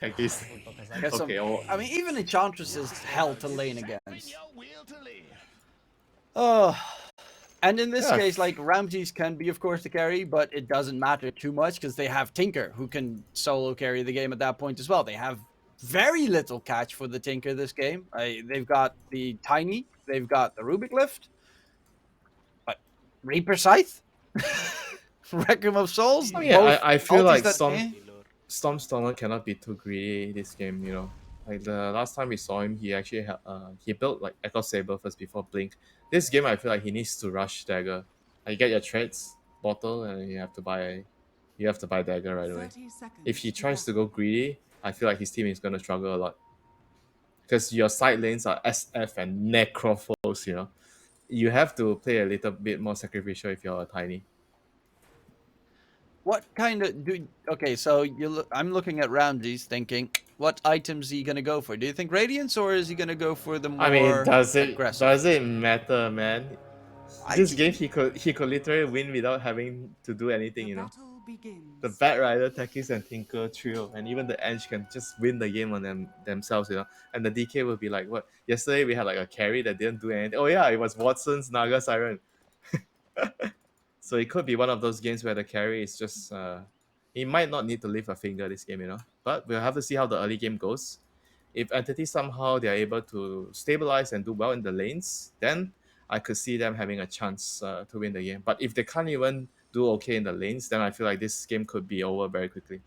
Techies. Okay, I mean, even Enchantress is hell to lane against. Oh, and in this case, like Ramses can be, of course, the carry, but it doesn't matter too much because they have Tinker who can solo carry the game at that point as well. They have very little catch for the Tinker this game. They've got the Tiny, they've got the Rubik Lift, but Reaper Scythe, Requiem of Souls. Oh yeah, I feel like that, Stormstormer cannot be too greedy this game. You know, like the last time we saw him, he actually he built like Echo Saber first before Blink. This game, I feel like he needs to rush Dagger. Like, you get your trades bottle, and you have to buy Dagger right away. If he tries to go greedy, I feel like his team is gonna struggle a lot because your side lanes are SF and Necrophos. You know, you have to play a little bit more sacrificial if you're a tiny. what kind of do? Okay, so I'm looking at Ramses, thinking, what items is he gonna go for? Do you think Radiance, or is he gonna go for the I mean, more aggressive? does it matter, man? I This game he could literally win without having to do anything, you know. The Bat Rider, Tekis, and Tinker trio, and even the Edge can just win the game on themselves, you know. And the DK will be like, what? Yesterday we had like a carry that didn't do anything. Oh yeah, it was Watson's Naga Siren. So it could be one of those games where the carry is just he might not need to lift a finger this game, you know. But we'll have to see how the early game goes. If Entity somehow they're able to stabilize and do well in the lanes, then I could see them having a chance to win the game. But if they can't even do okay in the lanes, then I feel like this game could be over very quickly.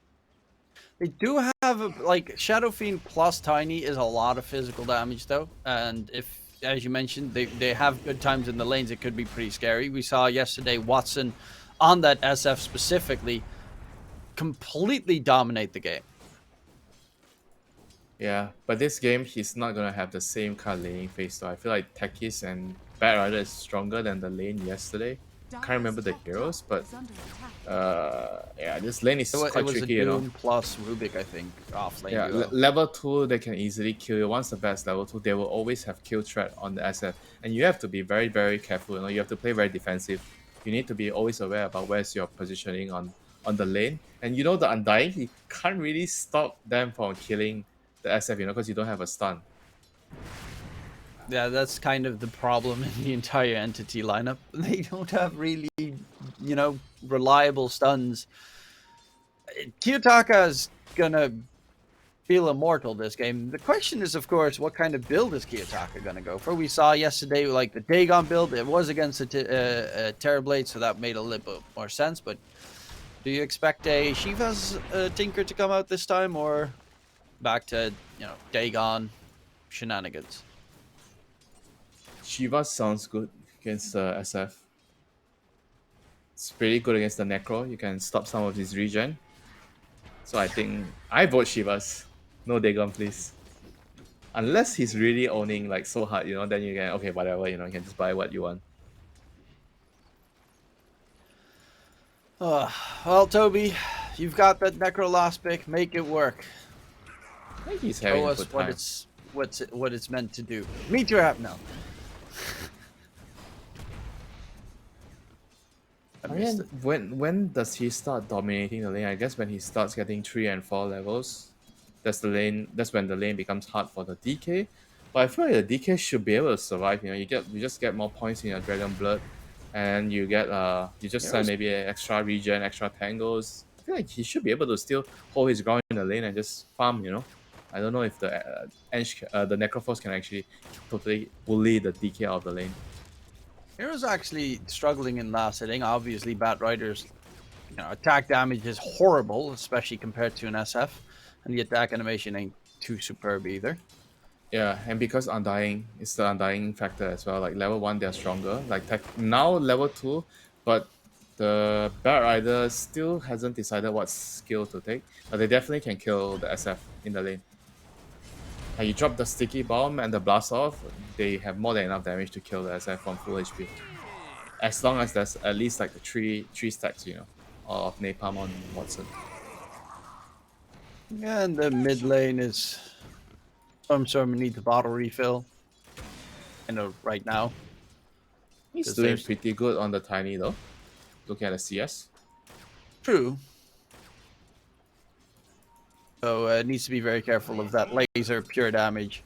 They do have like Shadow Fiend plus Tiny is a lot of physical damage though, and if, as you mentioned, they have good times in the lanes, it could be pretty scary. We saw yesterday Watson on that SF specifically completely dominate the game. Yeah, but this game he's not gonna have the same kind of laning phase. So I feel like Tekis and Bat Rider is stronger than the lane yesterday. Can't remember the heroes, but yeah, this lane is quite tricky, you know. Doom plus Rubik, I think, off lane. Yeah, level 2 they can easily kill you. Once the best level 2, they will always have kill threat on the SF, and you have to be very very careful. You know, you have to play very defensive. You need to be always aware about where's your positioning on the lane. And you know the Undying, he can't really stop them from killing the SF, you know, because you don't have a stun. Yeah, that's kind of the problem in the entire entity lineup. They don't have really, you know, reliable stuns. Kiyotaka is gonna feel immortal this game. The question is, of course, what kind of build is Kiyotaka gonna go for? We saw yesterday, like the Dagon build, it was against a Terrorblade, so that made a little bit more sense. But do you expect a Shiva's Tinker to come out this time, or back to, you know, Dagon shenanigans? Shiva sounds good against SF. It's pretty good against the Necro. You can stop some of his regen. So I think I vote Shivas. No Dagon, please. Unless he's really owning like so hard, you know, then you can, okay, whatever, you know, you can just buy what you want. Well, Toby, you've got that Necro last pick. Make it work. I think he's having Show a us good what time. what it's meant to do. Meet your app now. I mean, when does he start dominating the lane? I guess when he starts getting 3 and 4 levels, that's when the lane becomes hard for the DK. But I feel like the DK should be able to survive. You know, you just get more points in your Dragon Blood, and you get you just send maybe an extra regen, extra tangles. I feel like he should be able to still hold his ground in the lane and just farm. You know, I don't know if the the Necrophos can actually totally bully the DK out of the lane. Hero's actually struggling in last hitting. Obviously, Bat Rider's, you know, attack damage is horrible, especially compared to an SF, and the attack animation ain't too superb either. Yeah, and because Undying is the Undying factor as well. Like level 1, they're stronger. Like now level 2, but the Bat Rider still hasn't decided what skill to take. But they definitely can kill the SF in the lane. And you drop the Sticky Bomb and the Blast Off, they have more than enough damage to kill the SF from full HP. As long as there's at least like the three stacks, you know, of Napalm on Watson. And the mid lane is some sort of need the bottle refill. You know, right now. He's doing pretty good on the Tiny though. Looking at the CS. True. So it needs to be very careful of that laser pure damage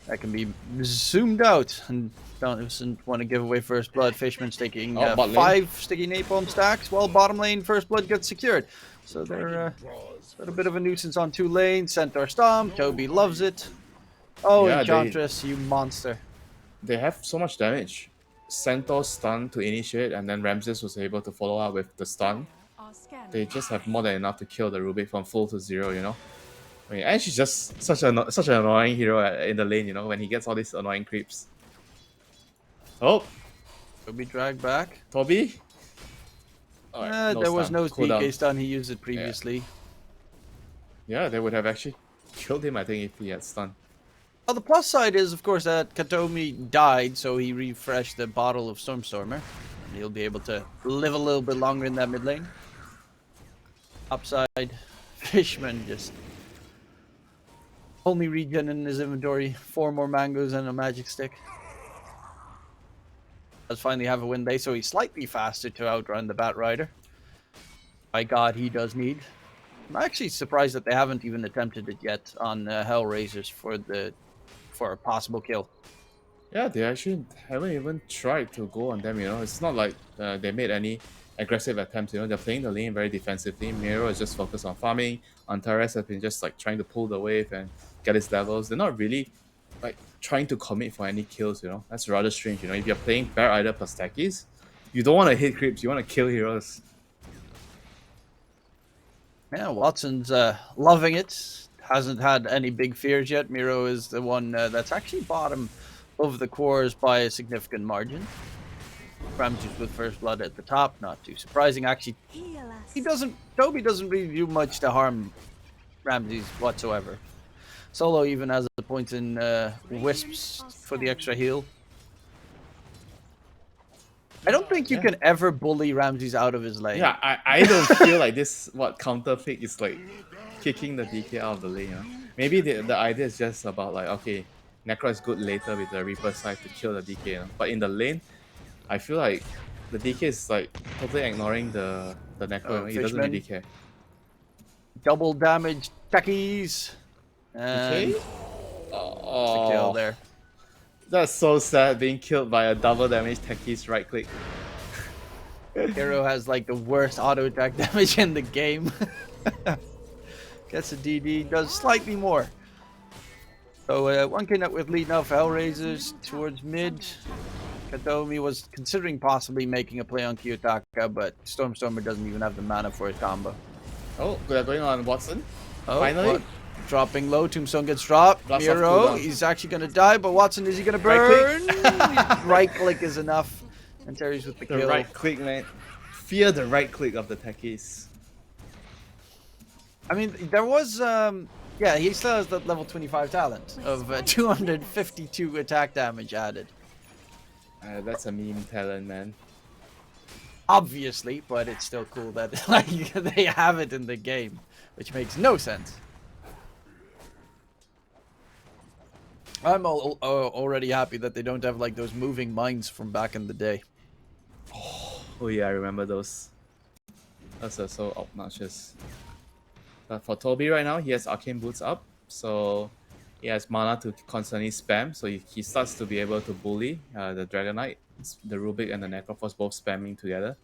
that can be zoomed out. And doesn't want to give away first blood. Fishman's taking bot lane. 5 sticky napalm stacks while bottom lane first blood gets secured. So they're a bit of a nuisance on 2 lanes. Centaur Stomp, Toby loves it. Oh, Yeah, Enchantress, you monster. They have so much damage. Centaur stun to initiate, and then Ramses was able to follow up with the stun. They just have more than enough to kill the Rubik from full to 0, you know? I mean, and she's just such an annoying hero in the lane, you know, when he gets all these annoying creeps. Oh, Toby dragged back. Toby? Alright, There was stun. no Cooldown. DK stun, he used it previously. Yeah, they would have actually killed him, I think, if he had stun. Well, the plus side is, of course, that Katomi died, so he refreshed the bottle of Stormstormer. And he'll be able to live a little bit longer in that mid lane. Upside, Fishman just only regen in his inventory. 4 more mangoes and a magic stick. Does finally have a win day, so he's slightly faster to outrun the Bat Rider. By God, he does need. I'm actually surprised that they haven't even attempted it yet on Hellraisers for a possible kill. Yeah, they actually haven't even tried to go on them, you know. It's not like they made any aggressive attempts, you know. They're playing the lane very defensively. Miro is just focused on farming. Antares has been just like trying to pull the wave and get his levels. They're not really like trying to commit for any kills, you know. That's rather strange, you know. If you're playing Bear Rider plus Techies, you don't want to hit creeps, you want to kill heroes. Yeah, Watson's loving it. Hasn't had any big fears yet. Miro is the one that's actually bottom of the cores by a significant margin. Ramses with first blood at the top, not too surprising. Actually, Toby doesn't really do much to harm Ramses whatsoever. Solo even has a point in Wisps for the extra heal. I don't think you can ever bully Ramses out of his lane. Yeah, I don't feel like this counter pick is like kicking the DK out of the lane. You know? Maybe the idea is just about like, okay, Necro is good later with the Reaper side to kill the DK. You know? But in the lane, I feel like the DK is like totally ignoring the Necro. He doesn't really care. Double damage techies. And Okay. a kill there. That's so sad, being killed by a double damage Techies right click. Hero has like the worst auto attack damage in the game. Gets a DD, does slightly more. So 1k net with lead now for Hellraisers towards mid. Katomi was considering possibly making a play on Kiyotaka, but Stormstormer doesn't even have the mana for his combo. Oh, they're going on Watson. Oh, Finally. what? Dropping low, Tombstone gets dropped. Blast off Miro, cooldown. he's actually going to die, but Watson, is he going to burn? Right click is enough. And Terry's with the The kill. right click, man. Fear the right click of the Techies. I mean, there was, yeah, he still has that level 25 talent of 252 attack damage added. That's a meme talent, man. Obviously, but it's still cool that like they have it in the game, which makes no sense. I'm already happy that they don't have like those moving mines from back in the day. Oh yeah, I remember those. Those are so obnoxious. But for Toby right now, he has Arcane Boots up, so he has mana to constantly spam, so he starts to be able to bully the Dragon Knight, the Rubik and the Necroforce both spamming together.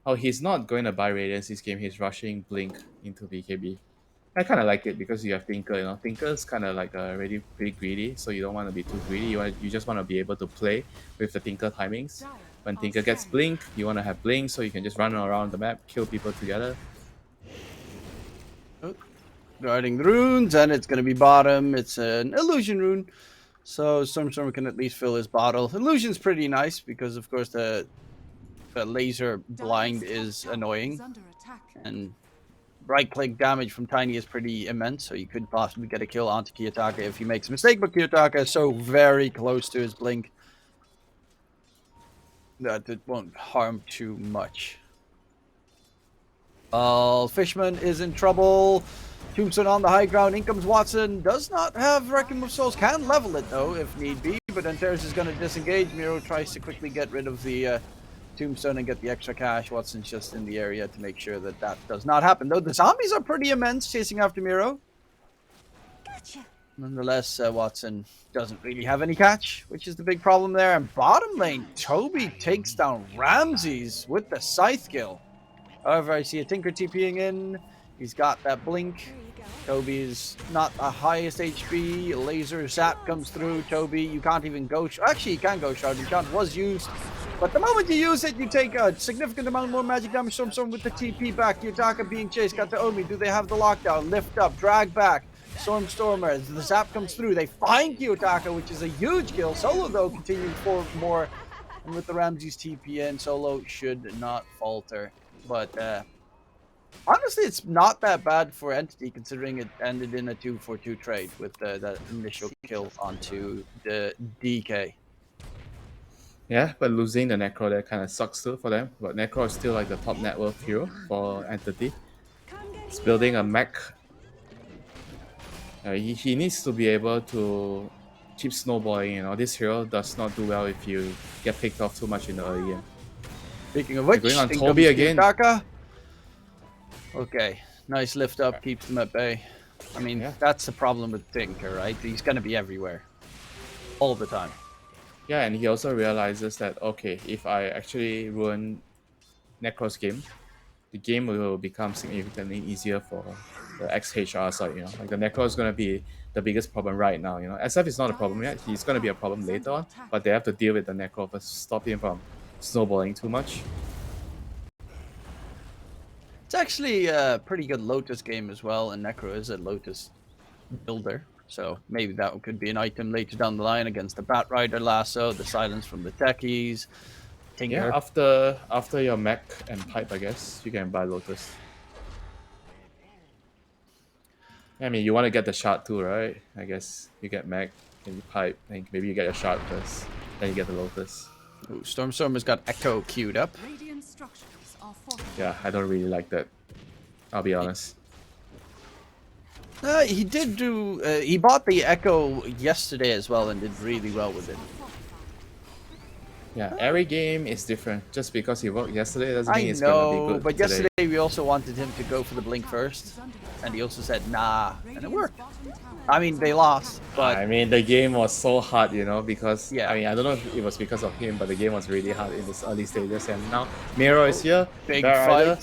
Oh, he's not going to buy Radiance this game, he's rushing Blink into BKB. I kind of like it because you have Tinker, you know. Tinker's kind of like already pretty greedy, so you don't want to be too greedy. You just want to be able to play with the Tinker timings. When Tinker gets Blink, you want to have Blink so you can just run around the map, kill people together. Guarding the runes, and it's going to be bottom. It's an illusion rune, so Stormstormer can at least fill his bottle. Illusion's pretty nice because, of course, the laser blind is annoying, and right-click damage from Tiny is pretty immense, so you could possibly get a kill onto Kiyotaka if he makes a mistake, but Kiyotaka is so very close to his blink that it won't harm too much. Fishman is in trouble. Tombstone on the high ground. In comes Watson. Does not have Requiem of Souls. Can level it though if need be, but Antares is going to disengage. Miro tries to quickly get rid of the tombstone and get the extra cash. Watson's just in the area to make sure that that does not happen. Though the zombies are pretty immense chasing after Miro. Gotcha. Nonetheless, Watson doesn't really have any catch, which is the big problem there. And bottom lane, Toby takes down Ramses with the scythe kill. However, I see a Tinker TPing in. He's got that blink. Toby's not the highest HP. Laser zap comes through. Toby, you can't even go. Actually, you can go shard. Your shot was used. But the moment you use it, you take a significant amount more magic damage. Storm with the TP back. Yutaka being chased. Got the Omi. Do they have the lockdown? Lift up. Drag back. Stormer. As the zap comes through, they find Kiyotaka, which is a huge kill. Solo, though, continues forward more. And with the Ramses TP in, Solo should not falter. But honestly, it's not that bad for Entity, considering it ended in a 2-for-2 trade with that initial kill onto the DK. Yeah, but losing the Necro there kind of sucks too for them. But Necro is still like the top net worth hero for Entity. He's building a mech. He needs to be able to keep snowballing. You know, this hero does not do well if you get picked off too much in the early game. Speaking of which, going on Toby again. Kiyotaka. Okay, nice lift up, keeps them at bay. I mean, that's the problem with Tinker, right? He's going to be everywhere. All the time. Yeah, and he also realizes that, okay, if I actually ruin Necro's game, the game will become significantly easier for the ex-HR side, you know. Like, the Necro is going to be the biggest problem right now, you know. SF is not a problem yet. He's going to be a problem later on, but they have to deal with the Necro to stop him from snowballing too much. It's actually a pretty good Lotus game as well, and Necro is a Lotus builder. So maybe that could be an item later down the line against the Bat Rider lasso, the silence from the techies. Tinker. Yeah, after your mech and pipe, I guess, you can buy Lotus. I mean, you want to get the shard too, right? I guess you get mech, and you pipe, and maybe you get a shard first, then you get the Lotus. Ooh, Storm's got Echo queued up. Yeah, I don't really like that. I'll be honest. He did do. He bought the Echo yesterday as well and did really well with it. Yeah, every game is different. Just because he worked yesterday doesn't mean it's gonna be good. But today. yesterday we also wanted him to go for the blink first, and he also said nah, and it worked. I mean, they lost, but I mean, the game was so hard, you know, because yeah. I mean, I don't know if it was because of him, but the game was really hard in this early stages, and now Miro is here. Big Bat fight. Rider.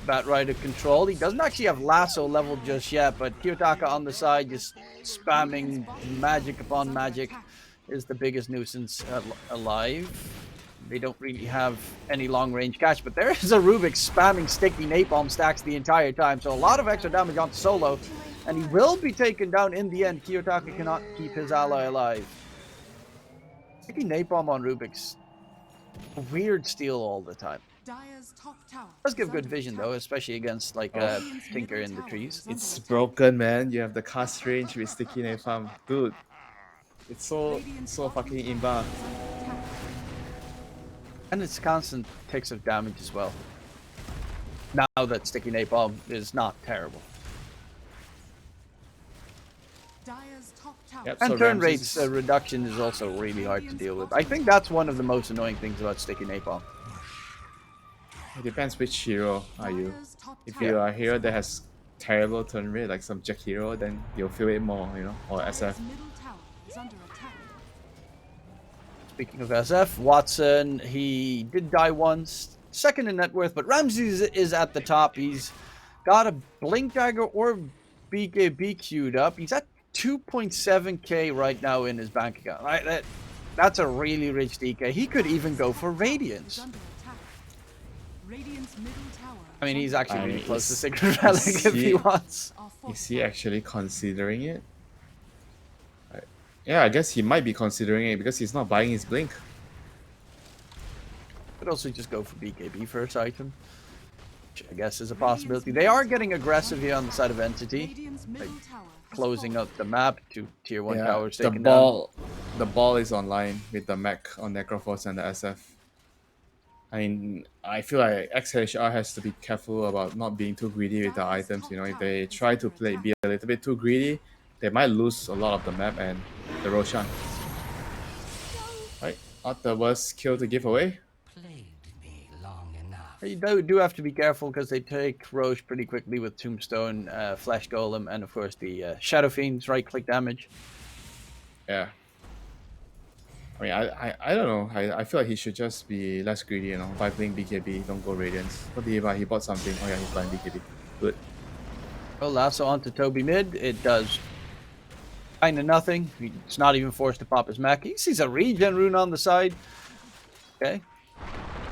Bat Rider control. He doesn't actually have lasso level just yet, but Kiyotaka on the side just spamming magic upon magic is the biggest nuisance alive. They don't really have any long range catch, but there is a Rubik spamming sticky napalm stacks the entire time, so a lot of extra damage on Solo, and he will be taken down in the end. Kiyotaka cannot keep his ally alive. Sticky napalm on Rubik's a weird steal all the time. Does give good vision though, especially against like Tinker in the trees. It's broken, man. You have the cast range with sticky napalm, dude. It's so fucking imba. And it's constant ticks of damage as well. Now that sticky napalm is not terrible. Yep, And so turn Ramses- rates reduction is also really hard to deal with. I think that's one of the most annoying things about sticky napalm. It depends which hero are you. If you are a hero that has terrible turn rate, like some Jack hero, then you'll feel it more, you know, or SF. Speaking of SF, Watson, he did die once, second in net worth, but Ramses is at the top. He's got a Blink Dagger or BKB queued up. He's at 2.7k right now in his bank account. Right, that's a really rich DK. He could even go for Radiance. I mean, he's actually really close to Sacred Relic if he wants. Is he actually considering it? Yeah, I guess he might be considering it because he's not buying his Blink. Could also just go for BKB first item, which I guess is a possibility. They are getting aggressive here on the side of Entity, like closing up the map to tier 1 towers taken down. The ball is online with the mech on Necroforce and the SF. I mean, I feel like ex-HR has to be careful about not being too greedy with the items. You know, if they try to be a little bit too greedy, they might lose a lot of the map and the Roshan. Right, not the worst kill to give away. You do have to be careful because they take Roche pretty quickly with Tombstone, Flesh Golem, and of course the Shadow Fiend's right-click damage. Yeah. I mean, I don't know. I feel like he should just be less greedy, you know. By playing BKB, don't go Radiance. What did he buy? He bought something. Oh yeah, he's buying BKB. Good. Well, lasso onto Toby mid. It does kind of nothing. He's not even forced to pop his mech. He sees a regen rune on the side. Okay.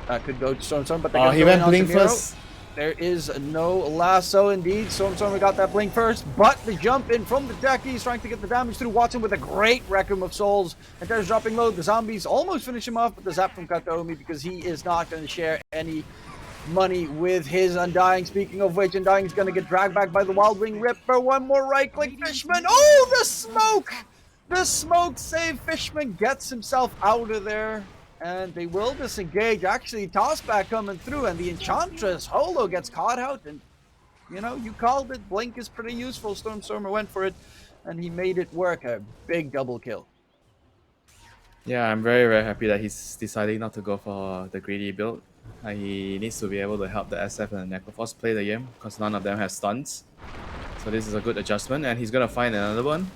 That could go to Stormstorm, but Oh, he went Blink Miro. first. There is no lasso indeed. Stormstormer got that blink first, but the jump in from the techies trying to get the damage through. Watson with a great Requiem of Souls. And there's dropping low. The zombies almost finish him off, but the zap from Kataomi because he is not going to share any money with his Undying. Speaking of which, Undying is going to get dragged back by the Wild Wing Ripper. One more right click, Fishman. Oh, the smoke! The smoke save. Fishman gets himself out of there. And they will disengage. Actually, tossback coming through, and the Enchantress Holo gets caught out. And you know, you called it. Blink is pretty useful. Stormstormer went for it, and he made it work. A big double kill. Yeah, I'm very, very happy that he's deciding not to go for the greedy build. He needs to be able to help the SF and the Necroforce play the game because none of them have stuns. So this is a good adjustment, and he's gonna find another one.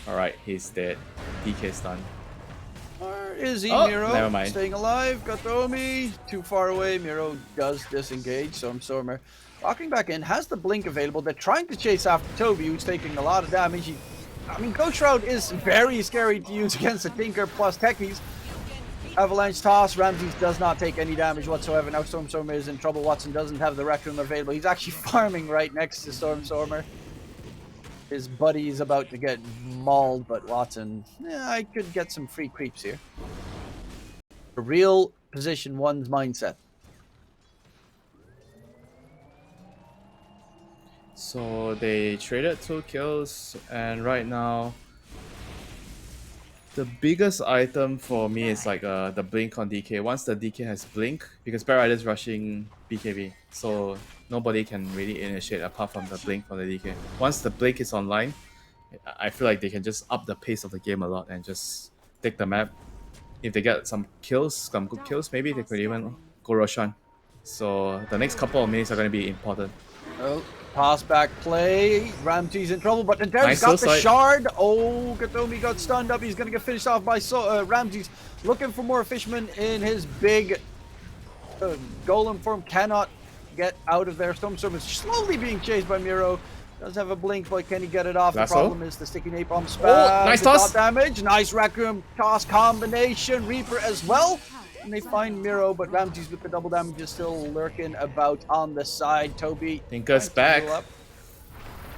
Alright, he's dead. DK stun. Or is he, Oh, Miro? never mind. Staying alive. Kataomi. Too far away. Miro does disengage. Stormstormer walking back in. Has the blink available. They're trying to chase after Toby, who's taking a lot of damage. I mean, Ghost Shroud is very scary to use against a Tinker plus Techies. Avalanche toss. Ramses does not take any damage whatsoever. Now Stormstormer is in trouble. Watson doesn't have the Requiem available. He's actually farming right next to Stormstormer. His buddy is about to get mauled, but Watson, I could get some free creeps here. A real position one's mindset. So they traded 2 kills, and right now the biggest item for me is like the blink on DK. Once the DK has blink, because Bat Rider is rushing BKB, so nobody can really initiate apart from the blink on the DK. Once the blink is online, I feel like they can just up the pace of the game a lot and just take the map. If they get some kills, some good kills, maybe they could even go Roshan. So the next couple of minutes are going to be important. Oh, pass back play. Ramsey's in trouble, but Nintendo's Nice got the suicide. shard. Oh, Kataomi got stunned up. He's going to get finished off by Ramsey's. Looking for more Fishman in his big golem form. Cannot get out of there. Stormstorm is slowly being chased by Miro. Does have a blink, but can he get it off? Lasso? The problem is the sticky napalm spam. Nice Did toss. not damage. Nice Requiem toss combination. Reaper as well. And they find Miro, but Ramses with the double damage is still lurking about on the side. Toby. Tinker's trying to heal back. up.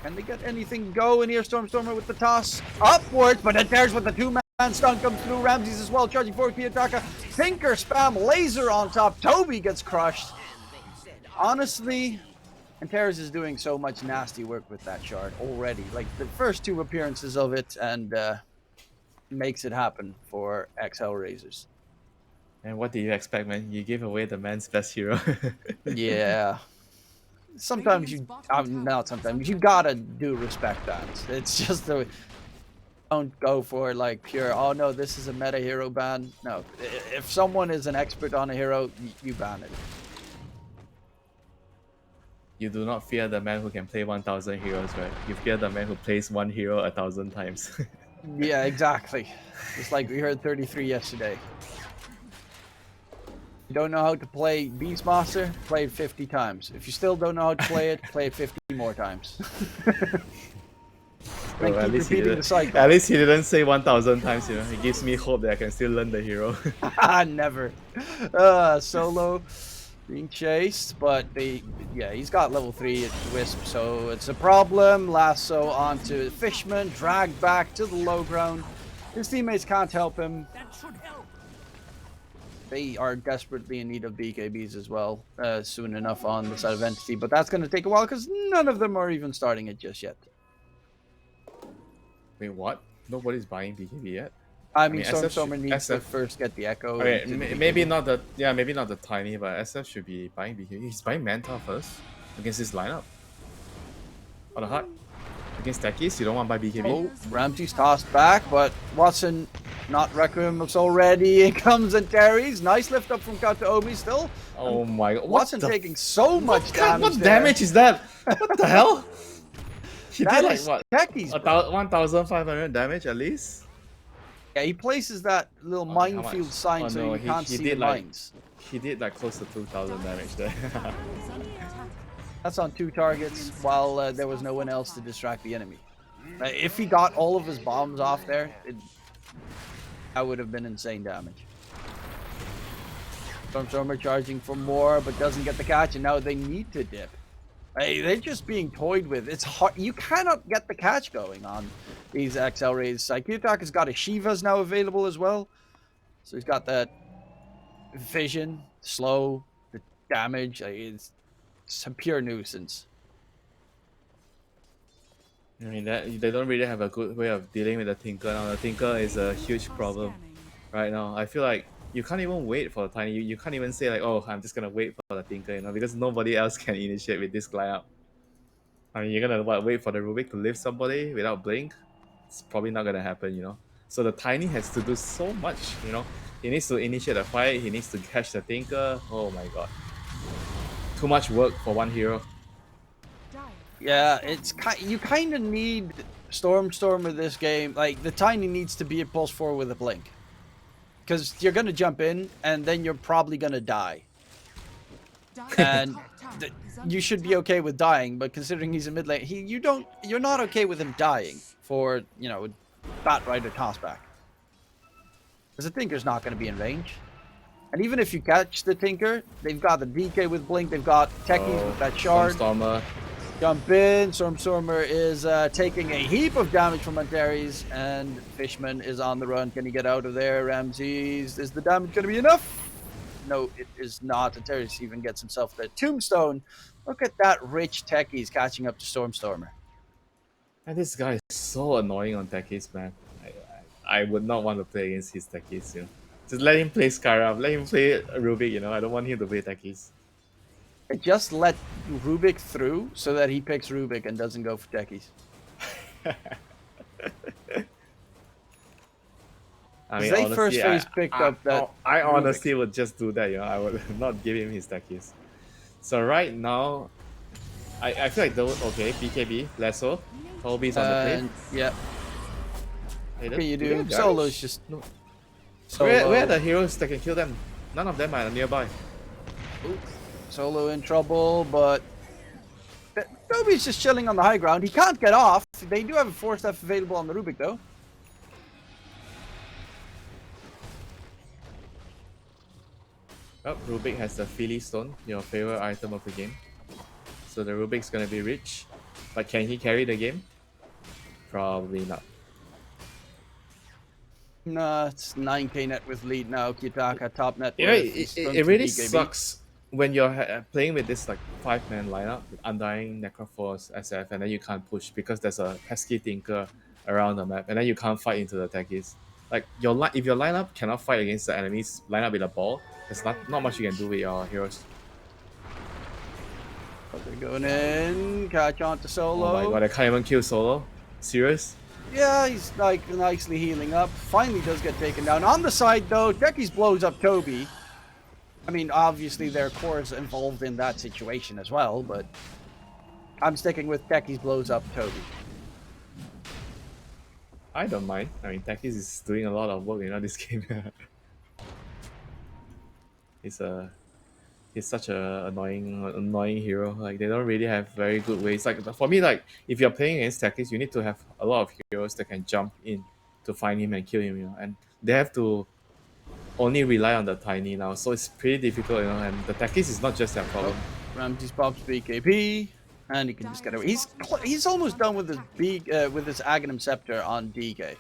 Can they get anything going here? Stormstormer with the toss upwards, but then there's with the two-man stun comes through. Ramses as well, charging forward Kiyotaka. Tinker spam laser on top. Toby gets crushed. Honestly, Antares is doing so much nasty work with that shard already. Like the first 2 appearances of it, and makes it happen for ex-Hellraisers. And what did you expect, man? You gave away the man's best hero. Yeah. Sometimes you, not sometimes, you gotta do respect that. It's just the, don't go for like pure, oh no, this is a meta hero ban. No, if someone is an expert on a hero, you ban it. You do not fear the man who can play 1,000 heroes, right? You fear the man who plays one hero 1,000 times. Yeah, exactly. Just like we heard 33 yesterday. You don't know how to play Beastmaster? Play it 50 times. If you still don't know how to play it 50 more times. Well, Then keep repeating the cycle. at least he didn't say 1,000 times, you know. It gives me hope that I can still learn the hero. Never. Solo being chased, but he's got level 3 at Wisp, so it's a problem. Lasso onto Fishman, dragged back to the low ground. His teammates can't help him. They are desperately in need of BKBs as well, soon enough on the side of Entity, but that's going to take a while because none of them are even starting it just yet. Wait, what? Nobody's buying BKB yet? I mean, SF Stormstormer should- needs to SF first get the Echo. Okay, into the maybe BKB. not the maybe not the tiny, but SF should be buying BKB. He's buying Manta first against this lineup. On the hut against Techies, you don't want to buy BKB. Oh, Ramsey's tossed back, but Watson Not Requiem already. It comes Antares. Nice lift up from Kataomi still. Oh my god. Watson taking so much damage. What damage is that? What the hell? He That did like is what? techies, bro. 1,500 damage at least? Yeah, he places that little Okay, how much? minefield sign Oh, so no, you can't he see did the like mines. he did like close to 2,000 damage there. That's on 2 targets while there was no one else to distract the enemy. If he got all of his bombs off there, that would have been insane damage. Stormstormer charging for more, but doesn't get the catch, and now they need to dip. They're just being toyed with. It's hard. You cannot get the catch going on these ex-Hellraisers. Kiyotaka has got a Shivas now available as well. So he's got that vision, slow, the damage. It's a pure nuisance. I mean, they don't really have a good way of dealing with the Tinker now. The Tinker is a huge problem right now. I feel like you can't even wait for the Tiny. You can't even say like, oh, I'm just gonna wait for the Tinker, you know, because nobody else can initiate with this lineup. I mean, you're gonna wait for the Rubik to lift somebody without Blink? It's probably not gonna happen, you know. So the Tiny has to do so much, you know. He needs to initiate a fight. He needs to catch the Tinker. Oh my god, too much work for one hero. Yeah, you kind of need Stormstormer this game. Like, the Tiny needs to be a pulse forward with a blink. Because you're going to jump in, and then you're probably going to die. And you should be okay with dying, but considering he's a mid lane, you're not okay with him dying for, you know, Bat Rider tossback. Because the Tinker's not going to be in range. And even if you catch the Tinker, they've got the DK with Blink, they've got Techies with that shard. Stormstormer. Jump in. Stormstormer is taking a heap of damage from Antares, and Fishman is on the run. Can he get out of there? Ramses, is the damage going to be enough? No, it is not. Antares even gets himself the tombstone. Look at that rich techies catching up to Stormstormer. And this guy is so annoying on techies, man. I would not want to play against his techies, you know. Just let him play Skyrim, let him play Rubik, you know. I don't want him to play techies. Just let Rubik through so that he picks Rubik and doesn't go for techies. I mean, they honestly, first phase picked up that. I honestly would just do that, you know. I would not give him his techies. So right now, I feel like those okay. BKB, Lesso, Colby's on the plate. Yeah. Hey, What can you do? guys? Solo's just No. Solo. Where are the heroes that can kill them? None of them are nearby. Ooh, Solo in trouble, but Toby's just chilling on the high ground. He can't get off. They do have a 4-step available on the Rubik, though. Oh, Rubik has the Philly Stone, your favorite item of the game. So the Rubik's gonna be rich. But can he carry the game? Probably not. Nah, it's 9k net with lead now. Kitaka top net. You know, worth. it really sucks when you're playing with this like 5-man lineup with Undying, Necroforce, SF, and then you can't push because there's a pesky Tinker around the map, and then you can't fight into the techies. Like if your lineup cannot fight against the enemy's lineup with a ball, there's not much you can do with your heroes. They're going in. Catch on to Solo. Oh my god, I can't even kill Solo. Serious? Yeah, he's like nicely healing up. Finally does get taken down. On the side though, Techies blows up Toby. I mean, obviously their core is involved in that situation as well, but I'm sticking with Techies blows up Toby. I don't mind. I mean, Techies is doing a lot of work, you know, this game. He's such a annoying hero. Like, they don't really have very good ways. Like, for me, like, if you're playing against Techies, you need to have a lot of heroes that can jump in to find him and kill him, you know. And they have to only rely on the Tiny now, so it's pretty difficult, you know. And the Techies is not just their problem. Ramses pops BKB, and he can just get away. He's almost done with his Aghanim Scepter on DK.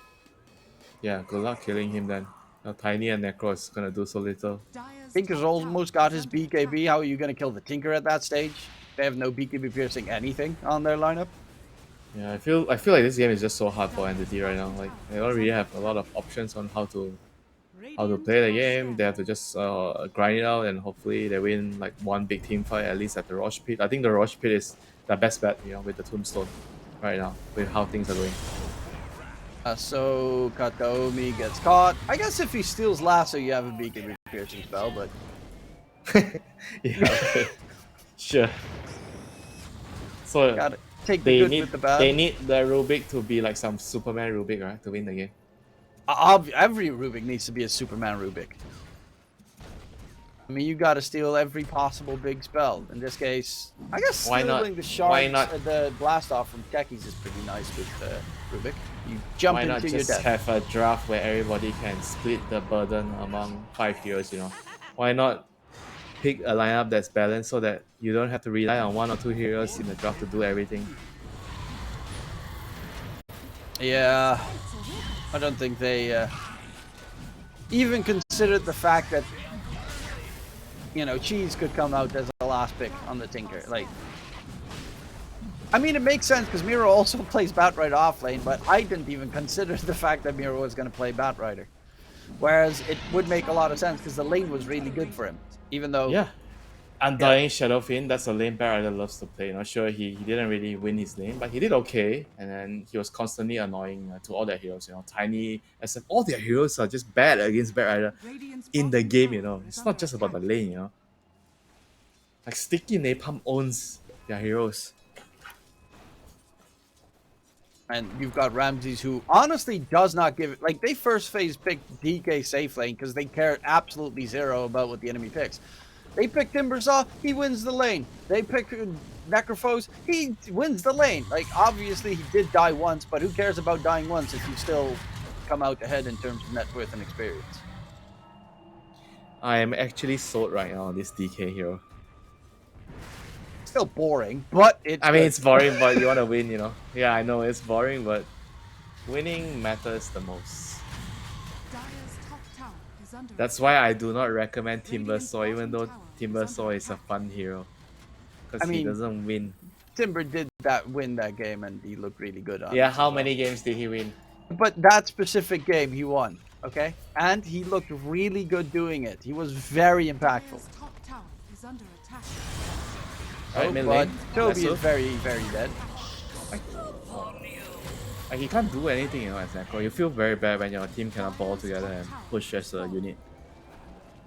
Yeah, good luck killing him then. Now, Tiny and Necro is gonna do so little. Tinker's almost got his BKB. How are you going to kill the Tinker at that stage? They have no BKB piercing anything on their lineup. Yeah, I feel like this game is just so hard for Entity right now. Like, they don't really have a lot of options on how to play the game. They have to just grind it out, and hopefully they win like one big team fight at least at the Roche Pit. I think the Roche Pit is the best bet, you know, with the Tombstone right now with how things are going. So Kataomi gets caught. I guess if he steals Lasso, you have a BKB piercing spell, but Yeah, okay. Sure. So gotta take the good with the bad. they need the Rubik to be like some Superman Rubik, right, to win the game. Every Rubik needs to be a Superman Rubik. I mean, you gotta steal every possible big spell. In this case, I guess Why not? stealing the shards, Why not? The blast off from Techies is pretty nice with Rubik. You jump Why not into your just death. have a draft where everybody can split the burden among 5 heroes, you know? Why not pick a lineup that's balanced so that you don't have to rely on 1 or 2 heroes in the draft to do everything? Yeah, I don't think they even considered the fact that, you know, Cheese could come out as the last pick on the Tinker. Like, I mean, it makes sense because Miro also plays Batrider off lane, but I didn't even consider the fact that Miro was going to play Batrider. Whereas it would make a lot of sense because the lane was really good for him, even though... Yeah. Undying Shadowfiend, that's a lane Batrider loves to play. Not sure he didn't really win his lane, but he did okay. And then he was constantly annoying to all their heroes. You know, Tiny, as if all their heroes are just bad against Batrider in the game. You know, it's not just about the lane. You know, like Sticky Napalm owns their heroes. And you've got Ramses, who honestly does not give it. Like, they first phase picked DK safe lane because they care absolutely zero about what the enemy picks. They pick Timbersaw, he wins the lane. They pick Necrophos, he wins the lane. Like, obviously he did die once, but who cares about dying once if you still come out ahead in terms of net worth and experience? I am actually sold right now on this DK hero. Still boring, but it's I mean, good. it's boring, but you want to win, you know. Yeah, I know it's boring, but winning matters the most. That's why I do not recommend Timbersaw, even though Timbersaw is a fun hero. Because he doesn't win. Timber did win that game, and he looked really good on it. Yeah, how many games did he win? But that specific game, he won, okay? And he looked really good doing it. He was very impactful. Right, mid but lane. Toby Lasso. is very, very dead. Like, he can't do anything, you know, as Echo. You feel very bad when your team cannot ball together and push as a unit.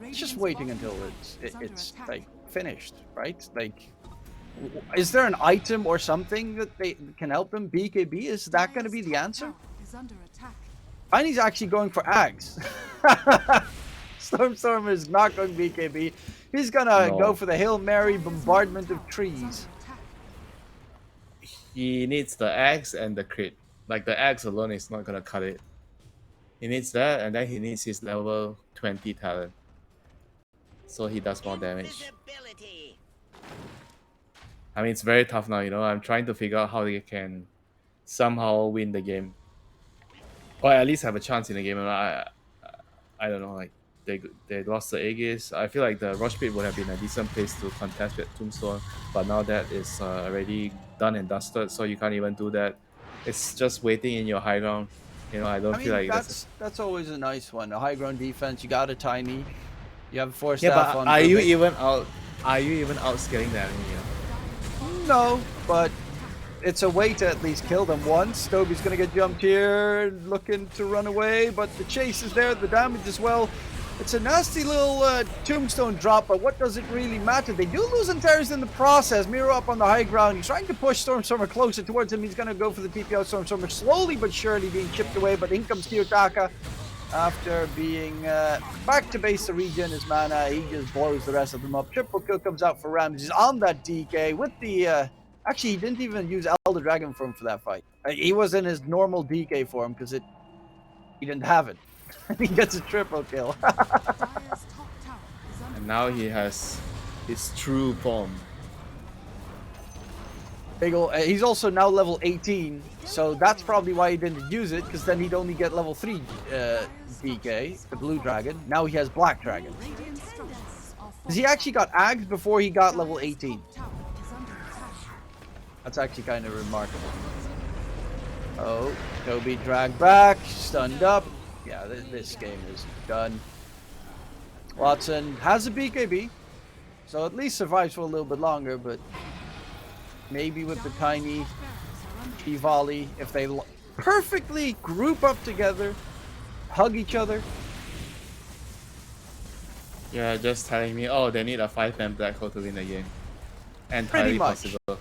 It's just waiting until it's like finished, right? Like, is there an item or something that they can help him? BKB, is that going to be the answer? And he's actually going for Ags. Stormstormer is not going BKB. He's gonna go for the Hail Mary bombardment of trees. He needs the axe and the crit. Like, the axe alone is not gonna cut it. He needs that, and then he needs his level 20 talent. So he does more damage. I mean, it's very tough now, you know. I'm trying to figure out how they can somehow win the game. Or at least have a chance in the game. I don't know, like, they lost the Aegis. I feel like the Rush Pit would have been a decent place to contest with Tombstone, but now that is already done and dusted, so you can't even do that. It's just waiting in your high ground. You know, I don't feel like that's always a nice one. A high ground defense. You got a Tiny. You have 4 yeah, staff but on. are you even outscaling that? You know? No, but it's a way to at least kill them once. Toby's gonna get jumped here, looking to run away, but the chase is there, the damage as well. It's a nasty little tombstone drop, but what does it really matter? They do lose Antares in the process. Miro up on the high ground. He's trying to push Stormstormer closer towards him. He's gonna go for the TP out. Stormstormer slowly but surely being chipped away, but in comes Kiyotaka. After being back to base to regen his mana, he just blows the rest of them up. Triple kill comes out for Ramses on that DK with the... actually, he didn't even use Elder Dragon form for that fight. He was in his normal DK form because he didn't have it. He gets a triple kill. And now he has his true form. He's also now level 18, so that's probably why he didn't use it, because then he'd only get level 3 DK, the blue dragon. Now he has black dragon. Because he actually got Ags before he got level 18. That's actually kind of remarkable. Oh, Toby dragged back, stunned up. Yeah, this game is done. Watson has a BKB, so at least survives for a little bit longer, but maybe with the Tiny volley, if they perfectly group up together, hug each other. You're just telling me, oh, they need a 5-man black hole to win the game. Pretty Entirely much. possible.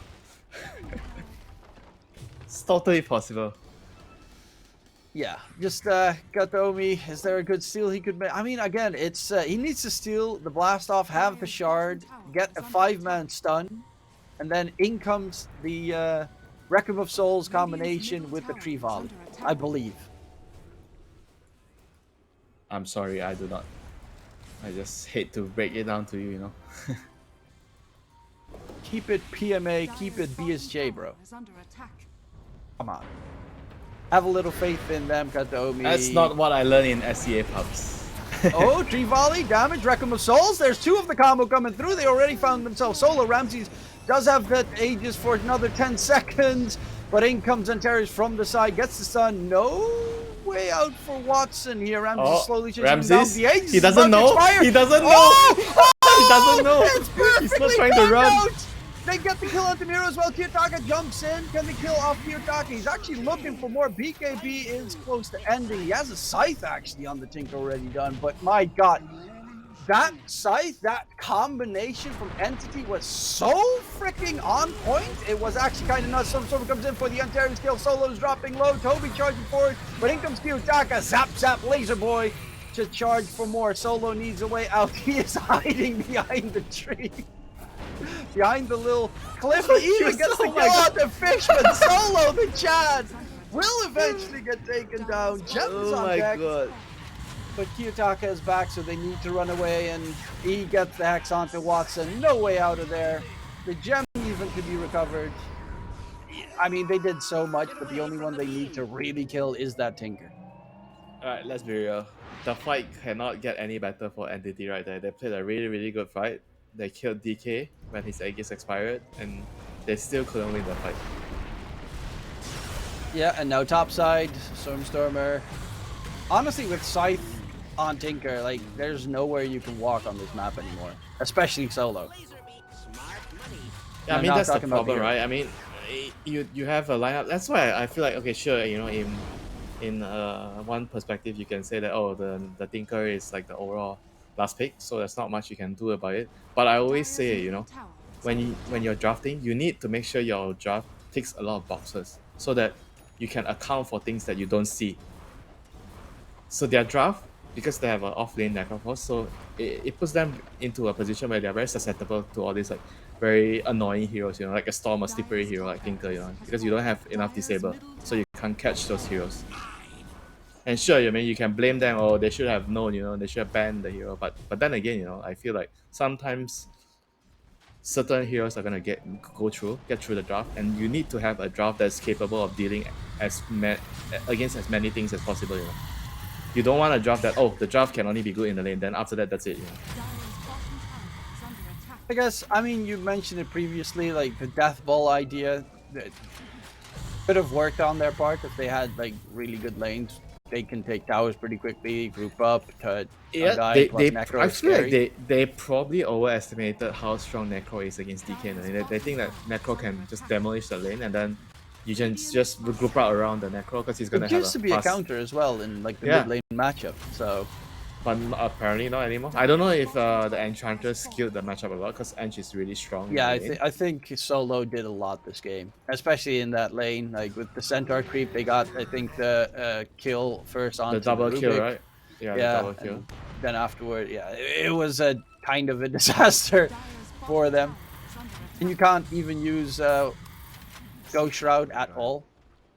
It's totally possible. Yeah, just Gatomi, is there a good steal he could make? I mean, again, it's he needs to steal the blast off, have the shard, get a 5-man stun, and then in comes the Requiem of Souls combination with the tree volley, I believe. I'm sorry, I do not. I just hate to break it down to you, you know. Keep it PMA, keep it BSJ, bro. Come on. Have a little faith in them, Katomi. That's not what I learned in SEA pubs. Oh, tree volley, damage, Requiem of Souls. There's 2 of the combo coming through. They already found themselves solo. Ramses does have that Aegis for another 10 seconds. But in comes Antares from the side, gets the stun. No way out for Watson here. Ramses slowly chasing down the Aegis. He doesn't know. He doesn't know. He doesn't know. It's perfectly He's not trying to run. out. They get the kill on Miro as well. Kiyotaka jumps in. Can they kill off Kiyotaka? He's actually looking for more. BKB is close to ending. He has a scythe actually on the Tinker already done. But my god, that scythe, that combination from Entity was so freaking on point. It was actually kind of nuts. Some sort of comes in for the Ontario skill. Solo's dropping low. Toby charging forward. But in comes Kiyotaka. Zap, zap, laser boy to charge for more. Solo needs a way out. He is hiding behind the tree. Behind the little cliff, he even gets the kill on the Fishman. Solo, the Chad, will eventually get taken down. Gems on deck. God. But Kiyotaka is back, so they need to run away, and he gets the hex onto Watson. No way out of there. The gem even could be recovered. I mean, they did so much, but the only one they need to really kill is that Tinker. Alright, let's be real. The fight cannot get any better for Entity right there. They played a really, really good fight. They killed DK when his Aegis expired, and they still couldn't win the fight. Yeah, and now topside, Stormstormer. Honestly, with Scythe on Tinker, like, there's nowhere you can walk on this map anymore, especially solo. Yeah, I mean, that's the problem, right? I mean, you have a lineup. That's why I feel like, okay, sure, you know, in one perspective, you can say that, oh, the Tinker is like the overall last pick, so there's not much you can do about it. But I always say, you know, when you're drafting, you need to make sure your draft ticks a lot of boxes so that you can account for things that you don't see. So their draft, because they have an off-lane Necroforce, so it puts them into a position where they're very susceptible to all these like very annoying heroes, you know, like a Storm or slippery hero like Tinker, you know, because you don't have enough disable, so you can't catch those heroes. And sure, I mean, you can blame them, or they should have known, you know, they should have banned the hero. But then again, you know, I feel like sometimes certain heroes are gonna get through the draft, and you need to have a draft that's capable of dealing against as many things as possible, you know. You don't want a draft that, oh, the draft can only be good in the lane, then after that, that's it, you know. I guess, I mean, you mentioned it previously, like the Death Ball idea that could have worked on their part if they had like really good lanes. They can take towers pretty quickly, group up, cut, die, plus Necro I is feel scary. like they probably overestimated how strong Necro is against DK. They think that Necro can just demolish the lane, and then you can just group out around the Necro because he's gonna It have used to be a counter as well in like the mid lane matchup. So, but apparently not anymore. I don't know if the Enchantress skilled the matchup a lot because Ench is really strong. yeah, I think Solo did a lot this game, especially in that lane. Like with the Centaur creep, they got I think the kill first on the double kill, Rubik. right? Yeah, the double kill. Then afterward, yeah, it was a kind of a disaster for them. And you can't even use Ghost Shroud at all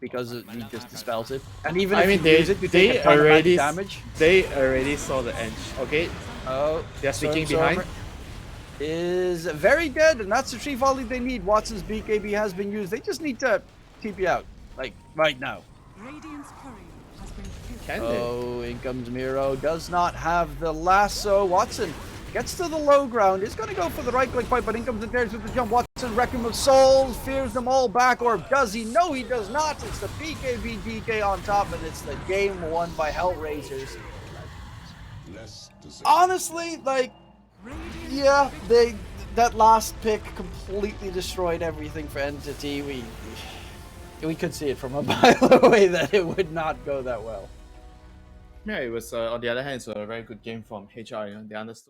because he just dispels it. And even if you use it, you take a ton of damage. They already saw the Ench. Okay. Oh, they're sneaking behind. Is very dead, and that's the tree volley they need. Watson's BKB has been used. They just need to TP out, like right now. Oh, in comes Miro. Does not have the lasso. Watson gets to the low ground. Is going to go for the right click fight, but in comes the Dares with the jump. Watson, Requiem of Souls, fears them all back, or does he? No, he does not. It's the BKB DK on top, and it's the game won by Hellraisers. Honestly, like, yeah, that last pick completely destroyed everything for Entity. We could see it from a mile away that it would not go that well. Yeah, it was. On the other hand, it's a very good game from HR. They understood.